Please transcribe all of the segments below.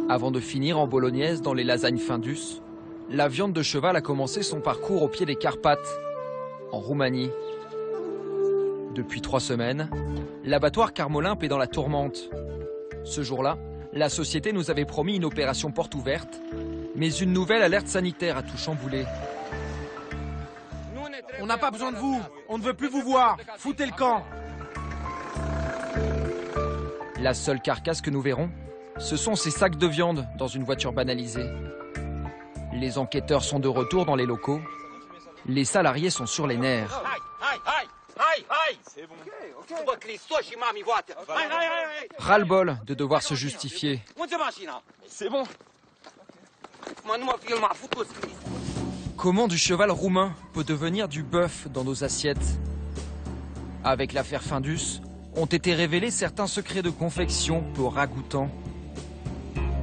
Avant de finir en bolognaise dans les lasagnes Findus, la viande de cheval a commencé son parcours au pied des Carpates, en Roumanie. Depuis 3 semaines, l'abattoir Carmolympe est dans la tourmente. Ce jour-là, la société nous avait promis une opération porte ouverte, mais une nouvelle alerte sanitaire a tout chamboulé. On n'a pas besoin de vous, on ne veut plus vous voir, foutez le camp. La seule carcasse que nous verrons, ce sont ces sacs de viande dans une voiture banalisée. Les enquêteurs sont de retour dans les locaux. Les salariés sont sur les nerfs. Ras-le-bol de devoir se justifier. C'est bon. Comment du cheval roumain peut devenir du bœuf dans nos assiettes? Avec l'affaire Findus, ont été révélés certains secrets de confection peu ragoûtants.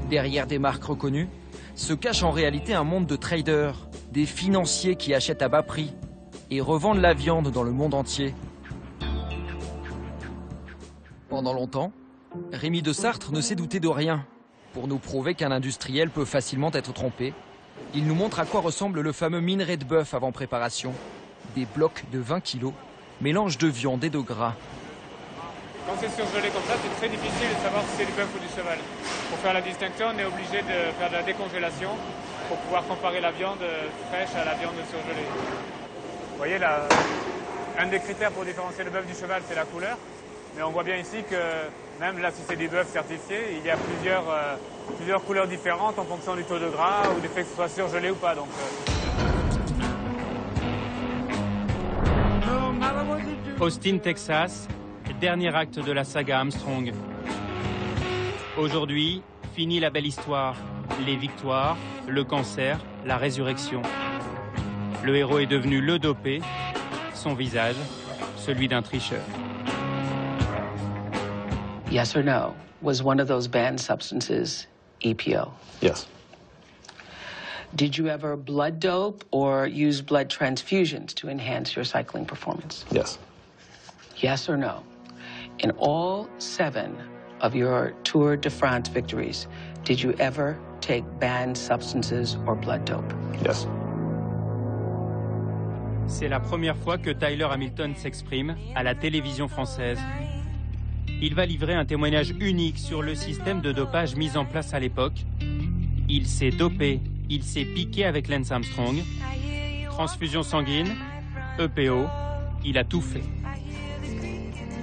Derrière des marques reconnues, se cache en réalité un monde de traders, des financiers qui achètent à bas prix et revendent la viande dans le monde entier. Pendant longtemps, Rémi de Sartre ne s'est douté de rien. Pour nous prouver qu'un industriel peut facilement être trompé, il nous montre à quoi ressemble le fameux minerai de bœuf avant préparation. Des blocs de 20 kilos, mélange de viande et de gras. Quand c'est surgelé comme ça, c'est très difficile de savoir si c'est du bœuf ou du cheval. Pour faire la distinction, on est obligé de faire de la décongélation pour pouvoir comparer la viande fraîche à la viande surgelée. Vous voyez, là, un des critères pour différencier le bœuf du cheval, c'est la couleur. Mais on voit bien ici que même là, si c'est du bœuf certifié, il y a plusieurs couleurs différentes en fonction du taux de gras ou du fait que ce soit surgelé ou pas. Donc, Austin, Texas, dernier acte de la saga Armstrong. Aujourd'hui, fini la belle histoire, les victoires, le cancer, la résurrection. Le héros est devenu le dopé, son visage, celui d'un tricheur. Yes or no? Was one of those banned substances EPO? Yes. Did you ever blood dope or use blood transfusions to enhance your cycling performance? Yes. Yes or no? In all 7 of your Tour de France victories, did you ever take banned substances or blood dope? Yes. C'est la première fois que Tyler Hamilton s'exprime à la télévision française. Il va livrer un témoignage unique sur le système de dopage mis en place à l'époque. Il s'est dopé, il s'est piqué avec Lance Armstrong. Transfusion sanguine, EPO, il a tout fait.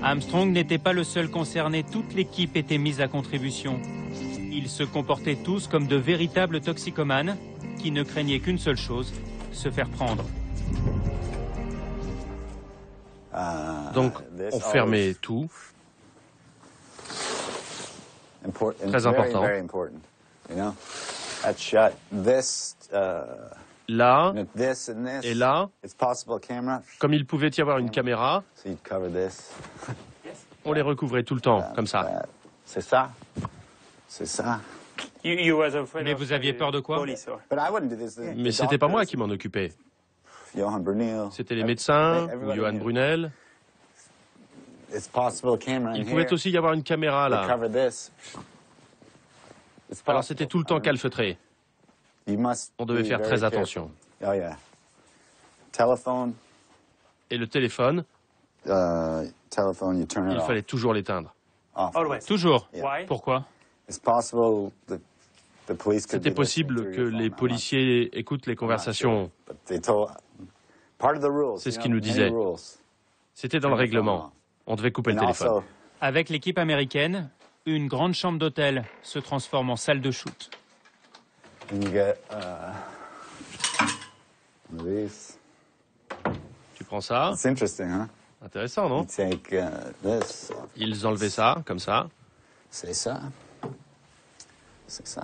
Armstrong n'était pas le seul concerné, toute l'équipe était mise à contribution. Ils se comportaient tous comme de véritables toxicomanes qui ne craignaient qu'une seule chose, se faire prendre. Donc, on fermait tout. Très important. Là et là, comme il pouvait y avoir une caméra, on les recouvrait tout le temps, comme ça. C'est ça. C'est ça. Mais vous aviez peur de quoi? Mais c'était pas moi qui m'en occupais. C'était les médecins, ou Johan Brunel. Il pouvait aussi y avoir une caméra là. Alors c'était tout le temps calfeutré. On devait faire très attention. Et le téléphone, il fallait toujours l'éteindre. Toujours. Pourquoi? C'était possible que les policiers écoutent les conversations. C'est ce qu'ils nous disaient. C'était dans le règlement. On devait couper le téléphone. Avec l'équipe américaine, une grande chambre d'hôtel se transforme en salle de shoot. Tu prends ça. Intéressant, non? Ils enlevaient ça, comme ça. C'est ça. C'est ça.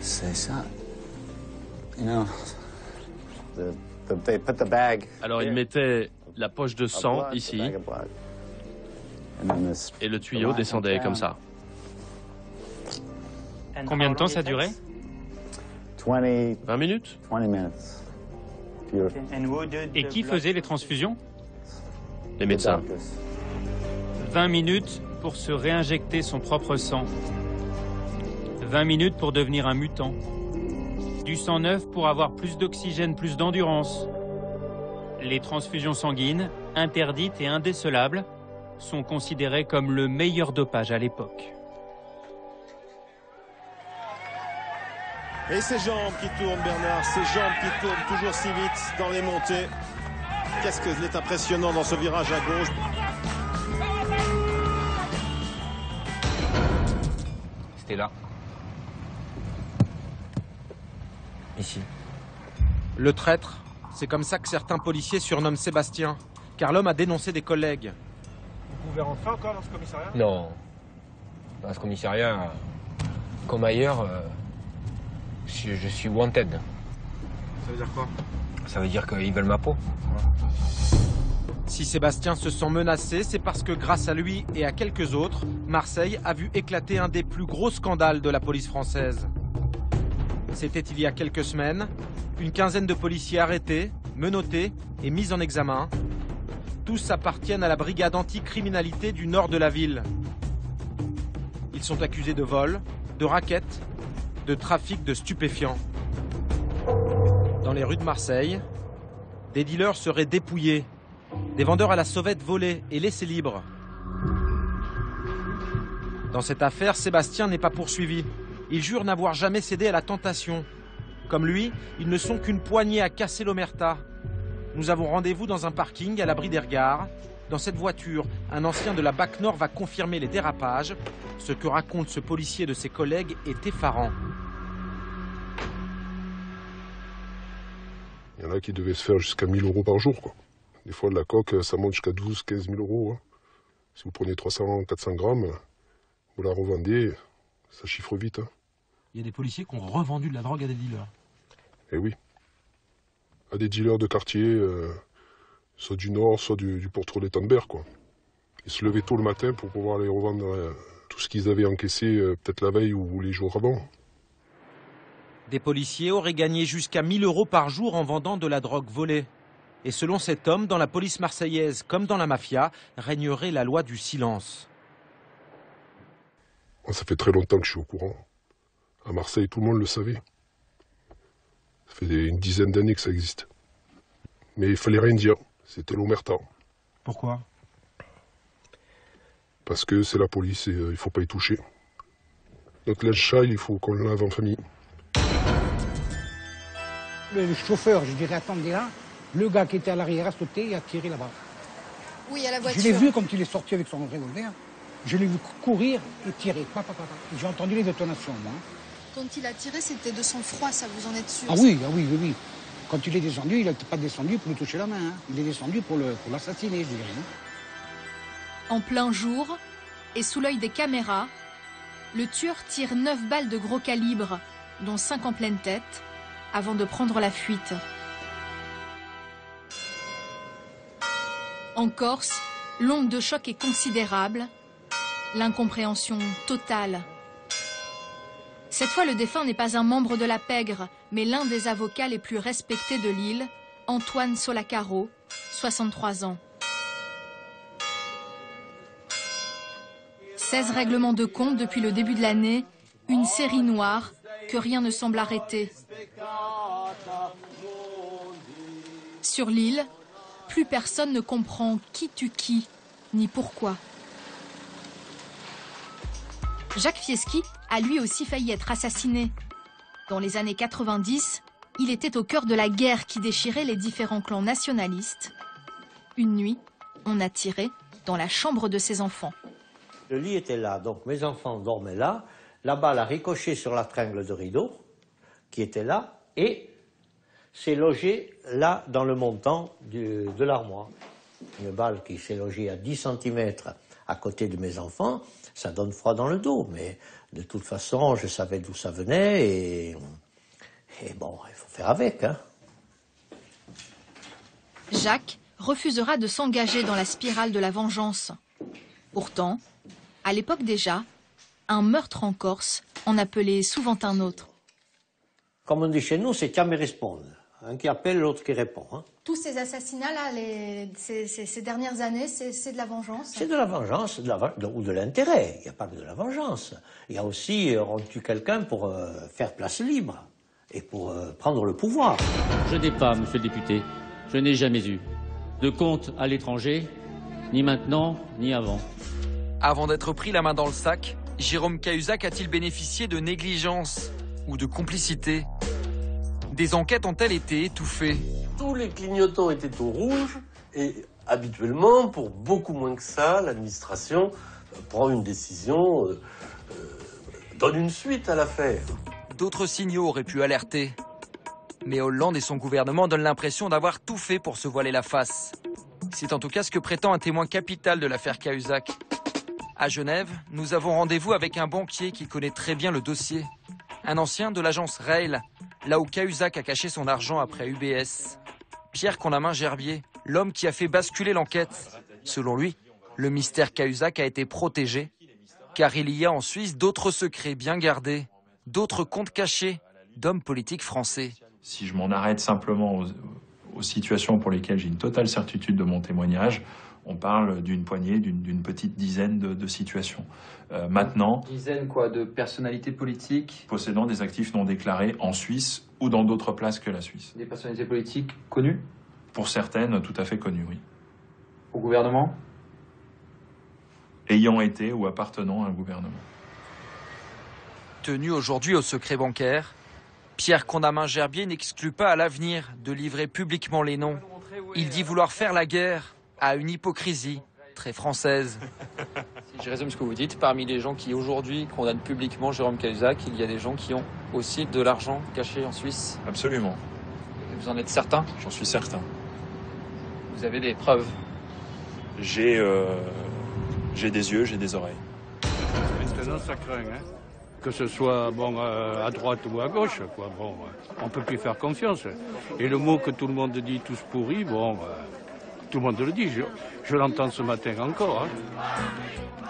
C'est ça. Alors ils mettaient la poche de sang ici, et le tuyau descendait comme ça. Combien de temps ça durait? 20 minutes. Et qui faisait les transfusions? Les médecins. 20 minutes pour se réinjecter son propre sang. 20 minutes pour devenir un mutant. Du sang neuf pour avoir plus d'oxygène, plus d'endurance. Les transfusions sanguines, interdites et indécelables, sont considérées comme le meilleur dopage à l'époque. Et ses jambes qui tournent, Bernard, ses jambes qui tournent toujours si vite dans les montées. Qu'est-ce qu'il est impressionnant dans ce virage à gauche. C'était là. Ici. Le traître, c'est comme ça que certains policiers surnomment Sébastien, car l'homme a dénoncé des collègues. Vous pouvez rentrer encore dans ce commissariat? Non. Dans ce commissariat, comme ailleurs, je suis wanted. Ça veut dire quoi? Ça veut dire qu'ils veulent ma peau. Si Sébastien se sent menacé, c'est parce que grâce à lui et à quelques autres, Marseille a vu éclater un des plus gros scandales de la police française. C'était il y a quelques semaines, une quinzaine de policiers arrêtés, menottés et mis en examen. Tous appartiennent à la brigade anticriminalité du nord de la ville. Ils sont accusés de vol, de racket, de trafic de stupéfiants. Dans les rues de Marseille, des dealers seraient dépouillés, des vendeurs à la sauvette volés et laissés libres. Dans cette affaire, Sébastien n'est pas poursuivi. Il jure n'avoir jamais cédé à la tentation. Comme lui, ils ne sont qu'une poignée à casser l'omerta. Nous avons rendez-vous dans un parking à l'abri des regards. Dans cette voiture, un ancien de la BAC Nord va confirmer les dérapages. Ce que raconte ce policier de ses collègues est effarant. Il y en a qui devaient se faire jusqu'à 1000 € par jour, quoi. Des fois, de la coque, ça monte jusqu'à 12 000 15 000 €. Hein. Si vous prenez 300, 400 grammes, vous la revendez, ça chiffre vite. Hein. Il y a des policiers qui ont revendu de la drogue à des dealers. Eh oui. À des dealers de quartier, soit du Nord, soit du Pourtour-les-Tannebert, quoi. Ils se levaient tôt le matin pour pouvoir aller revendre tout ce qu'ils avaient encaissé peut-être la veille ou les jours avant. Des policiers auraient gagné jusqu'à 1000 € par jour en vendant de la drogue volée. Et selon cet homme, dans la police marseillaise comme dans la mafia, régnerait la loi du silence. Ça fait très longtemps que je suis au courant. À Marseille, tout le monde le savait. Ça fait une dizaine d'années que ça existe. Mais il fallait rien dire. C'était l'omerta. Pourquoi? Parce que c'est la police et il ne faut pas y toucher. Notre linge sale, il faut qu'on le lave en famille. Le chauffeur, je dirais, attendez là. Le gars qui était à l'arrière a sauté et a tiré là-bas. Oui, à la voiture. Je l'ai vu quand il est sorti avec son revolver. Je l'ai vu courir et tirer. J'ai entendu les détonations, moi. Quand il a tiré, c'était de sang-froid, ça, vous en êtes sûr? Ah oui. Quand il est descendu, il n'était pas descendu pour lui toucher la main. Hein. Il est descendu pour l'assassiner, je dirais. Hein. En plein jour, et sous l'œil des caméras, le tueur tire 9 balles de gros calibre, dont 5 en pleine tête, avant de prendre la fuite. En Corse, l'onde de choc est considérable, l'incompréhension totale. Cette fois, le défunt n'est pas un membre de la pègre, mais l'un des avocats les plus respectés de l'île, Antoine Solacaro, 63 ans. 16 règlements de compte depuis le début de l'année, une série noire que rien ne semble arrêter. Sur l'île, plus personne ne comprend qui tue qui, ni pourquoi. Jacques Fieschi a lui aussi failli être assassiné. Dans les années 90, il était au cœur de la guerre qui déchirait les différents clans nationalistes. Une nuit, on a tiré dans la chambre de ses enfants. Le lit était là, donc mes enfants dormaient là. La balle a ricoché sur la tringle de rideau, qui était là, et s'est logée là, dans le montant de l'armoire. Une balle qui s'est logée à 10 cm à côté de mes enfants, ça donne froid dans le dos, mais de toute façon, je savais d'où ça venait, et bon, il faut faire avec, hein. Jacques refusera de s'engager dans la spirale de la vengeance. Pourtant, à l'époque déjà, un meurtre en Corse en appelait souvent un autre. Comme on dit chez nous, c'est chiamere risponde. Un qui appelle, l'autre qui répond. Hein. Tous ces assassinats-là, ces dernières années, c'est de la vengeance? C'est de la vengeance ou de l'intérêt. Il n'y a pas que de la vengeance. Il y a aussi, on tue quelqu'un pour faire place libre et pour prendre le pouvoir. Je n'ai pas, monsieur le député, je n'ai jamais eu de compte à l'étranger, ni maintenant, ni avant. Avant d'être pris la main dans le sac, Jérôme Cahuzac a-t-il bénéficié de négligence ou de complicité? Des enquêtes ont-elles été étouffées? Tous les clignotants étaient au rouge et habituellement, pour beaucoup moins que ça, l'administration prend une décision, donne une suite à l'affaire. D'autres signaux auraient pu alerter. Mais Hollande et son gouvernement donnent l'impression d'avoir tout fait pour se voiler la face. C'est en tout cas ce que prétend un témoin capital de l'affaire Cahuzac. À Genève, nous avons rendez-vous avec un banquier qui connaît très bien le dossier. Un ancien de l'agence Rail, là où Cahuzac a caché son argent après UBS. Pierre Condamin-Gerbier, l'homme qui a fait basculer l'enquête. Selon lui, le mystère Cahuzac a été protégé, car il y a en Suisse d'autres secrets bien gardés, d'autres comptes cachés d'hommes politiques français. Si je m'en arrête simplement aux situations pour lesquelles j'ai une totale certitude de mon témoignage, on parle d'une poignée, d'une petite dizaine de situations. Maintenant... Dizaine quoi, de personnalités politiques possédant des actifs non déclarés en Suisse ou dans d'autres places que la Suisse. Des personnalités politiques connues? Pour certaines, tout à fait connues, oui. Au gouvernement? Ayant été ou appartenant à un gouvernement. Tenu aujourd'hui au secret bancaire, Pierre Condamin-Gerbier n'exclut pas à l'avenir de livrer publiquement les noms. Il dit vouloir faire la guerre à une hypocrisie très française. Si je résume ce que vous dites, parmi les gens qui aujourd'hui condamnent publiquement Jérôme Cahuzac, il y a des gens qui ont aussi de l'argent caché en Suisse. Absolument. Et vous en êtes certain? J'en suis certain. Vous avez des preuves? J'ai des yeux, j'ai des oreilles. Maintenant, ça craint, hein. Que ce soit bon, à droite ou à gauche, quoi. Bon, on peut plus faire confiance. Et le mot que tout le monde dit, tous pourris, bon, tout le monde le dit. Je l'entends ce matin encore. Hein.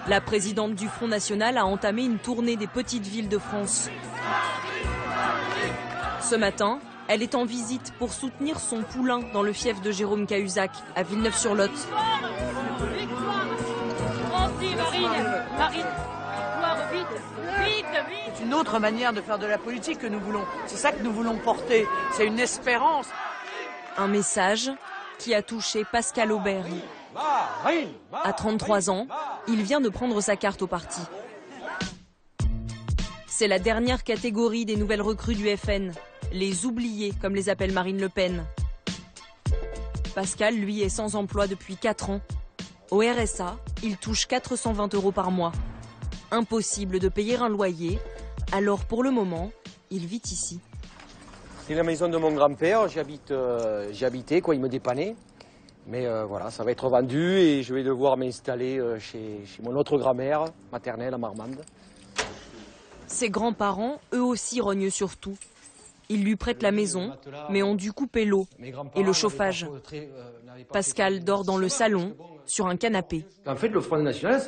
La présidente du Front National a entamé une tournée des petites villes de France. Ce matin, elle est en visite pour soutenir son poulain dans le fief de Jérôme Cahuzac, à Villeneuve-sur-Lot. C'est une autre manière de faire de la politique que nous voulons. C'est ça que nous voulons porter. C'est une espérance. Un message qui a touché Pascal Aubergne. À 33 ans, il vient de prendre sa carte au parti. C'est la dernière catégorie des nouvelles recrues du FN. Les oubliés, comme les appelle Marine Le Pen. Pascal, lui, est sans emploi depuis 4 ans. Au RSA, il touche 420 € par mois. Impossible de payer un loyer, alors pour le moment, il vit ici. C'est la maison de mon grand-père, j'y habitais, quoi, il me dépannait. Mais voilà, ça va être vendu et je vais devoir m'installer chez mon autre grand-mère maternelle à Marmande. Ses grands-parents, eux aussi, rognent sur tout. Ils lui prêtent la maison, mais ont dû couper l'eau et le chauffage. Pascal dort dans le salon, sur un canapé. En fait, le Front National,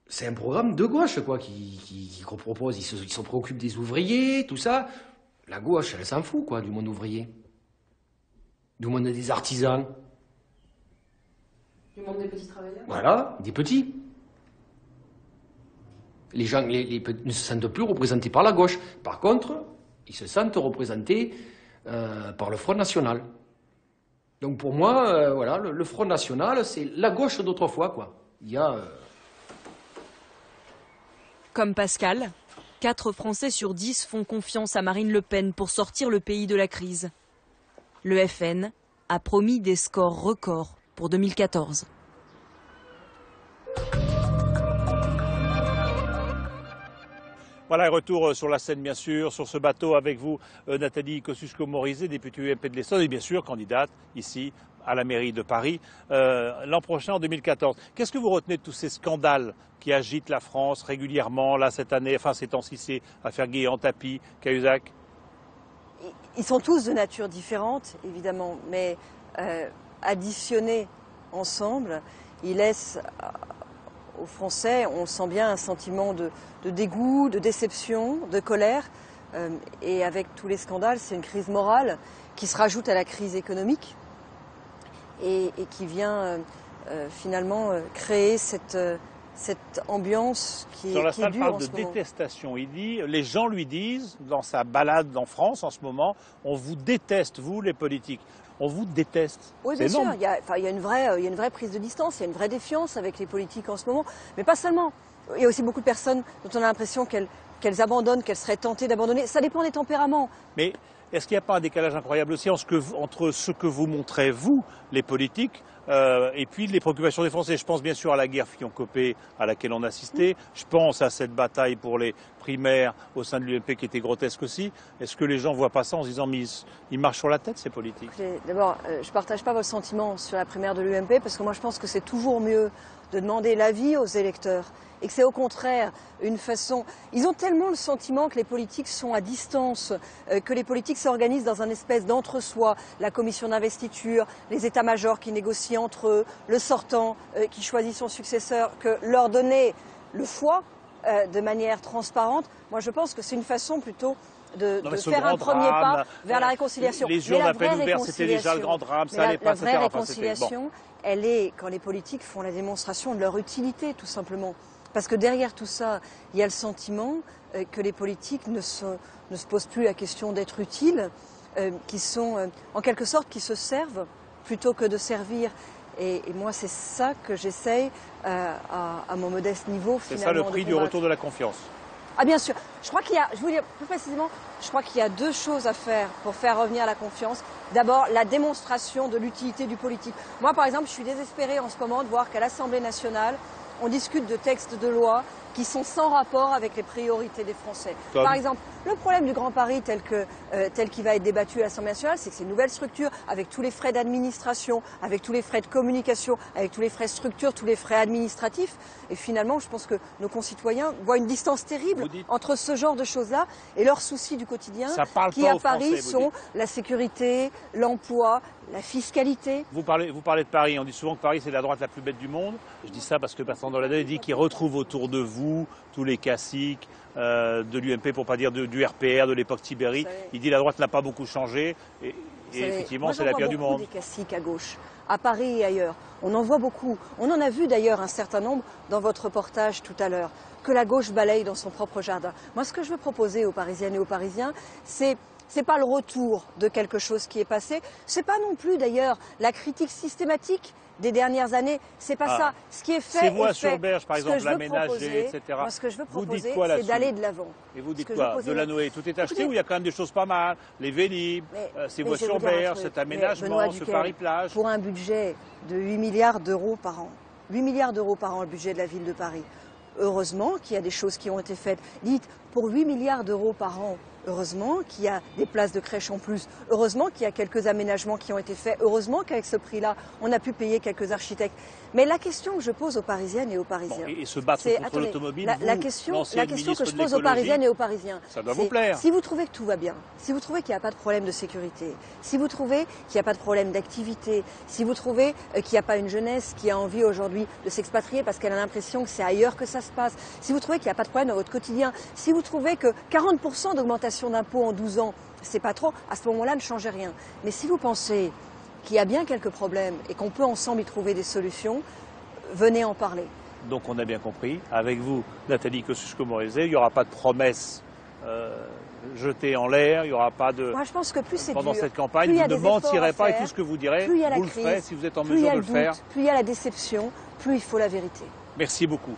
c'est un programme de gauche, quoi, qui propose. Ils se préoccupent des ouvriers, tout ça. La gauche, elle s'en fout, quoi, du monde ouvrier. Du monde des artisans. Du monde des petits travailleurs? Voilà, des petits. Les gens ne se sentent plus représentés par la gauche. Par contre, ils se sentent représentés par le Front National. Donc pour moi, voilà, le Front National, c'est la gauche d'autrefois, quoi. Il y a... Comme Pascal, 4 Français sur 10 font confiance à Marine Le Pen pour sortir le pays de la crise. Le FN a promis des scores records pour 2014. Voilà, retour sur la scène, bien sûr, sur ce bateau avec vous, Nathalie Kosciusko-Morizet, députée UMP de l'Essonne et bien sûr candidate ici à la mairie de Paris l'an prochain, en 2014. Qu'est-ce que vous retenez de tous ces scandales qui agitent la France régulièrement, là, cette année, enfin ces temps-ci, c'est affaire Guéant-Tapie, Cahuzac? Ils sont tous de nature différente, évidemment, mais additionnés ensemble, ils laissent aux Français, on sent bien un sentiment de dégoût, de déception, de colère, et avec tous les scandales, c'est une crise morale qui se rajoute à la crise économique et qui vient finalement créer cette ambiance qui est dure en ce moment. Sur la salle parle de détestation. Il dit, les gens lui disent, dans sa balade en France en ce moment, on vous déteste, vous les politiques. On vous déteste. Oui, bien sûr. Il y a une vraie prise de distance, il y a une vraie défiance avec les politiques en ce moment. Mais pas seulement. Il y a aussi beaucoup de personnes dont on a l'impression qu'elles abandonnent, qu'elles seraient tentées d'abandonner. Ça dépend des tempéraments. Mais est-ce qu'il n'y a pas un décalage incroyable aussi entre ce que vous montrez, vous, les politiques, et puis les préoccupations des Français? Je pense bien sûr à la guerre Fillon-Copé à laquelle on assistait. Je pense à cette bataille pour les primaires au sein de l'UMP qui était grotesque aussi. Est-ce que les gens ne voient pas ça en se disant mais ils marchent sur la tête, ces politiques? D'abord, je ne partage pas votre sentiment sur la primaire de l'UMP parce que moi je pense que c'est toujours mieux de demander l'avis aux électeurs et que c'est au contraire une façon... Ils ont tellement le sentiment que les politiques sont à distance, que les politiques s'organisent dans un espèce d'entre-soi, la commission d'investiture, les états-majors qui négocient entre eux, le sortant qui choisit son successeur, que leur donner le choix de manière transparente, moi je pense que c'est une façon plutôt de faire un premier pas vers la réconciliation. Les urnes à peine ouvertes, c'était déjà le grand drame, ça n'allait pas, etc. La vraie réconciliation, elle est quand les politiques font la démonstration de leur utilité, tout simplement. Parce que derrière tout ça, il y a le sentiment que les politiques ne se posent plus la question d'être utiles, qui sont en quelque sorte qui se servent plutôt que de servir. Et moi, c'est ça que j'essaye à mon modeste niveau. C'est ça le prix du retour de la confiance. Ah bien sûr. Je crois qu'il y a, je vous dis plus précisément, je crois qu'il y a deux choses à faire pour faire revenir la confiance. D'abord, la démonstration de l'utilité du politique. Moi, par exemple, je suis désespérée en ce moment de voir qu'à l'Assemblée nationale, on discute de textes de loi qui sont sans rapport avec les priorités des Français. Par exemple, le problème du Grand Paris tel qu'il va être débattu à l'Assemblée nationale, c'est que c'est une nouvelle structure avec tous les frais d'administration, avec tous les frais de communication, avec tous les frais de structure, tous les frais administratifs. Et finalement, je pense que nos concitoyens voient une distance terrible entre ce genre de choses-là et leurs soucis du quotidien qui, à Paris, sont la sécurité, l'emploi, la fiscalité. Vous parlez de Paris. On dit souvent que Paris, c'est la droite la plus bête du monde. Je dis ça parce que Bertrand Delanoë dit qu'il retrouve autour de vous tous les classiques de l'UMP, pour pas dire du RPR, de l'époque Tibéri. Il dit la droite n'a pas beaucoup changé. Et effectivement, c'est la pire du monde. Des classiques à gauche, à Paris et ailleurs. On en voit beaucoup. On en a vu d'ailleurs un certain nombre dans votre reportage tout à l'heure, que la gauche balaye dans son propre jardin. Moi, ce que je veux proposer aux Parisiennes et aux Parisiens, c'est pas le retour de quelque chose qui est passé. C'est pas non plus d'ailleurs la critique systématique des dernières années. C'est pas ça. Ce qui est fait. C'est voies sur berge, par exemple, l'aménager, etc. Moi, ce que je veux proposer, c'est d'aller de l'avant. Et vous dites quoi? Delanoë, tout est acheté ou il y a quand même des choses pas mal? Les Vélib, ces voies sur berge, cet aménagement, ce Paris-Plage. Pour un budget de 8 milliards d'euros par an. 8 milliards d'euros par an, le budget de la ville de Paris. Heureusement qu'il y a des choses qui ont été faites. Dites, pour 8 milliards d'euros par an, heureusement qu'il y a des places de crèche en plus. Heureusement qu'il y a quelques aménagements qui ont été faits. Heureusement qu'avec ce prix-là, on a pu payer quelques architectes. Mais la question que je pose aux Parisiennes et aux Parisiens... et se battre contre l'automobile, la question que je pose aux Parisiennes et aux Parisiens... Ça doit vous plaire. Si vous trouvez que tout va bien, si vous trouvez qu'il n'y a pas de problème de sécurité, si vous trouvez qu'il n'y a pas de problème d'activité, si vous trouvez qu'il n'y a pas une jeunesse qui a envie aujourd'hui de s'expatrier parce qu'elle a l'impression que c'est ailleurs que ça se passe, si vous trouvez qu'il n'y a pas de problème dans votre quotidien, si vous trouvez que 40% d'augmentation d'impôts en 12 ans, c'est pas trop, à ce moment-là, ne changez rien. Mais si vous pensez qu'il y a bien quelques problèmes et qu'on peut ensemble y trouver des solutions, venez en parler. Donc on a bien compris, avec vous, Nathalie Kosciusko-Morizet, il n'y aura pas de promesses jetées en l'air, il n'y aura pas de... Moi, je pense que plus c'est pendant cette campagne, vous ne mentirez pas et tout ce que vous direz, vous le ferez si vous êtes en mesure de le faire. Plus il y a la déception, plus il faut la vérité. Merci beaucoup.